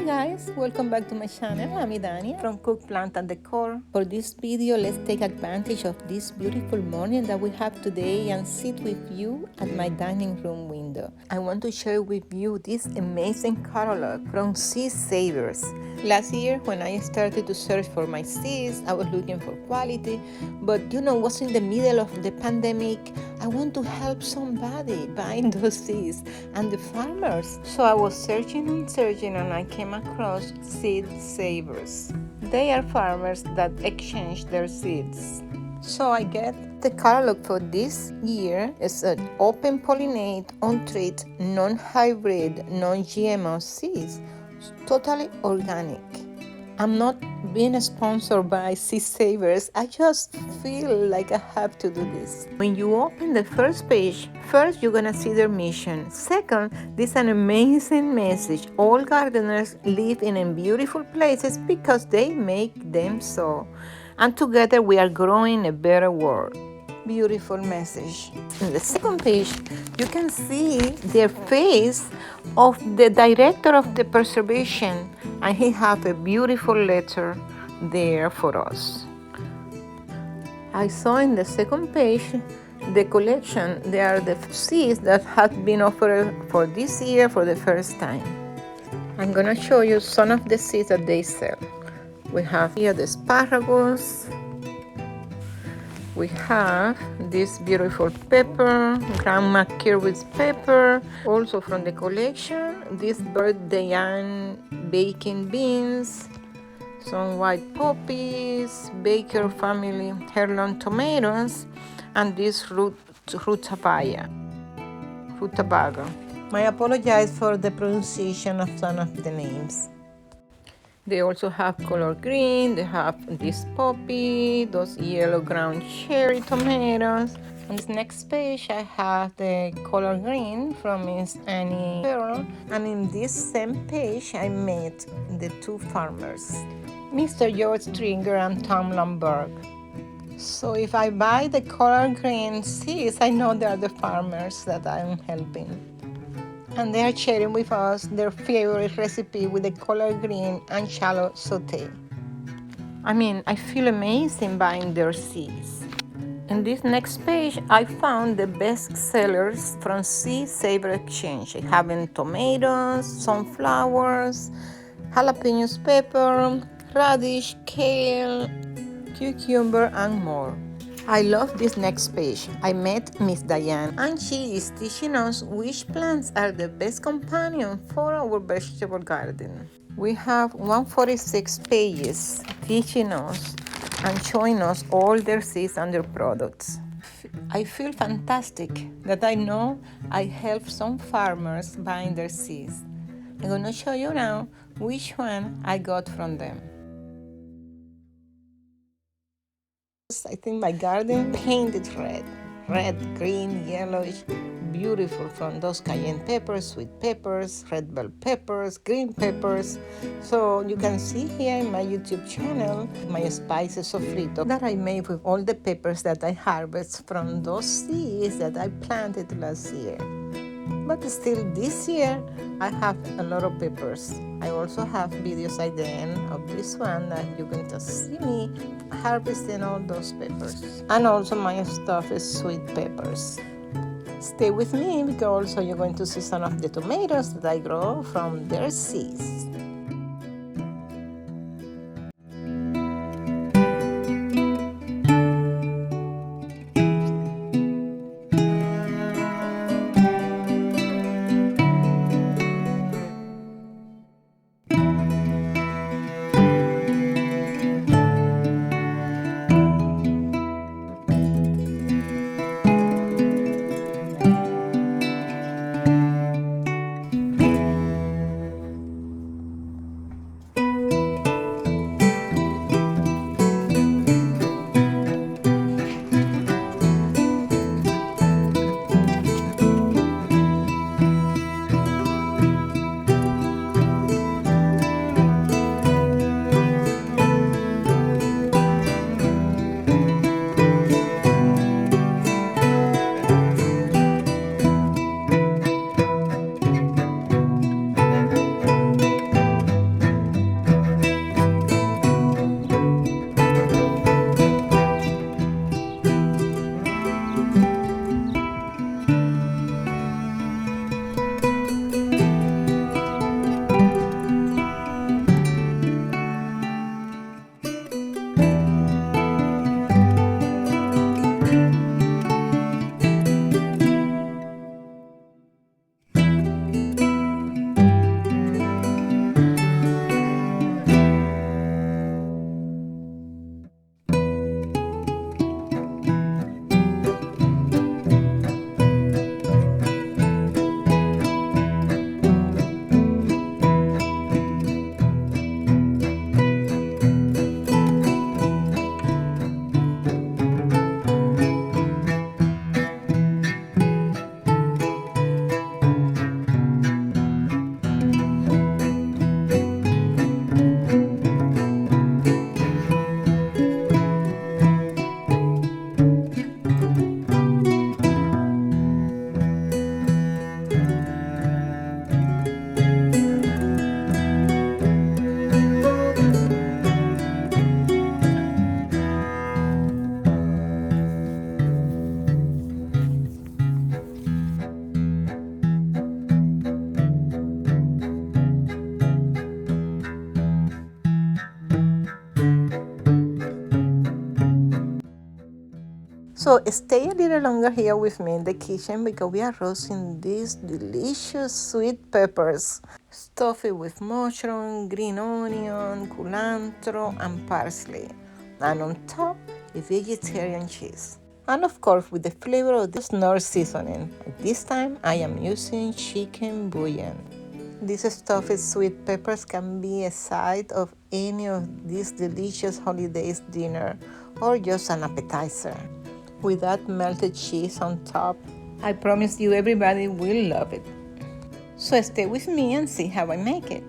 guys, welcome back to my channel. I'm Idania from Cook Plant and Decor. For this video, let's take advantage of this beautiful morning that we have today and sit with you at my dining room window. I want to share with you this amazing catalog from Seed Savers. Last year, when I started to search for my seeds, I was looking for quality, but was in the middle of the pandemic. I want to help somebody buying those seeds and the farmers. So I was searching and I came across Seed Savers. They are farmers that exchange their seeds. So I get the catalog for this year. It's an open pollinate, untreated, non-hybrid, non-GMO seeds, totally organic. I'm not being sponsored by Seed Savers. I just feel like I have to do this. When you open the first page, first you're gonna see their mission. Second, this is an amazing message. All gardeners live in beautiful places because they make them so. And together we are growing a better world. Beautiful message. In the second page, you can see the face of the director of the preservation, and he have a beautiful letter there for us. I saw in the second page the collection. They are the seeds that have been offered for this year for the first time. I'm gonna show you some of the seeds that they sell. We have here the asparagus. We have this beautiful pepper, Grandma Kirby's pepper. Also from the collection, this birthday baking beans, some white poppies, Baker family heirloom tomatoes, and this rutabaga. I apologize for the pronunciation of some of the names. They also have color green, they have this poppy, those yellow ground cherry tomatoes. On this next page, I have the color green from Miss Annie Pearl. And in this same page, I met the two farmers, Mr. George Stringer and Tom Lomberg. So if I buy the color green seeds, I know they are the farmers that I'm helping. And they are sharing with us their favorite recipe with the collard green and shallot saute. I feel amazing buying their seeds. In this next page, I found the best sellers from Seed Saver Exchange. I have tomatoes, sunflowers, jalapenos pepper, radish, kale, cucumber, and more. I love this next page. I met Miss Diane, and she is teaching us which plants are the best companion for our vegetable garden. We have 146 pages teaching us and showing us all their seeds and their products. I feel fantastic that I know I help some farmers buying their seeds. I'm going to show you now which one I got from them. I think my garden painted red, green, yellowish, beautiful, from those cayenne peppers, sweet peppers, red bell peppers, green peppers. So you can see here in my YouTube channel my spices sofrito that I made with all the peppers that I harvest from those seeds that I planted last year. But still this year I have a lot of peppers. I also have videos at the end of this one that you're going to see me harvesting all those peppers. And also my stuff is sweet peppers. Stay with me because also you're going to see some of the tomatoes that I grow from their seeds. So stay a little longer here with me in the kitchen because we are roasting these delicious sweet peppers, stuffed with mushroom, green onion, culantro, and parsley. And on top, a vegetarian cheese. And of course, with the flavor of this Knorr seasoning. This time, I am using chicken bouillon. These stuffed sweet peppers can be a side of any of these delicious holidays dinner or just an appetizer. With that melted cheese on top, I promise you everybody will love it. So stay with me and see how I make it.